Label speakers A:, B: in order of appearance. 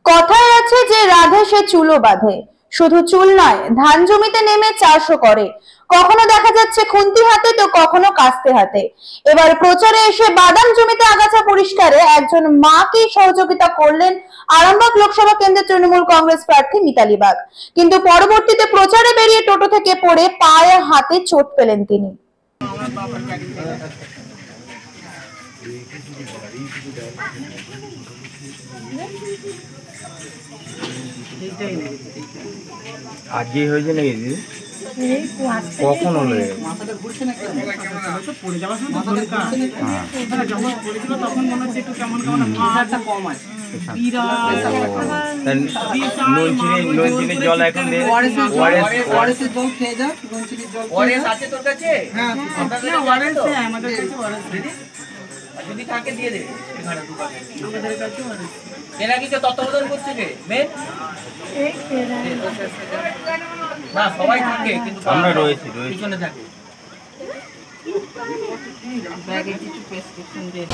A: কথায় আছে যে রাধে সে চুলো বাঁধে। শুধু চুল নয়, ধান জমিতে নেমে চাষও করে। কখনো দেখা যাচ্ছে খুন্তি হাতে তো কখনো কাস্তে হাতে। এবার প্রচারে এসে বাদাম জমিতে আগাছা পরিষ্কারে একজন মাকে সহযোগিতা করলেন আরামবাগ লোকসভা কেন্দ্রের তৃণমূল কংগ্রেস প্রার্থী মিতালি বাগ। কিন্তু পরবর্তীতে প্রচারে বেরিয়ে টোটো থেকে পড়ে পায়ে হাতে চোট পেলেন তিনি।
B: আজকে হয়েছে নাকি দিদি? কখন হলো? লঞ্চিনের জল এখন
C: যদি থাকে দিয়ে দেবে আমাদের কাছে এরা কি তত্ত্বাবধান করছে কে মেন না সবাই থাকে কিন্তু
B: আমরা রয়েছি
C: পিছনে থাকে
D: ব্যাগে কিছু প্রেসক্রিপশন দিয়ে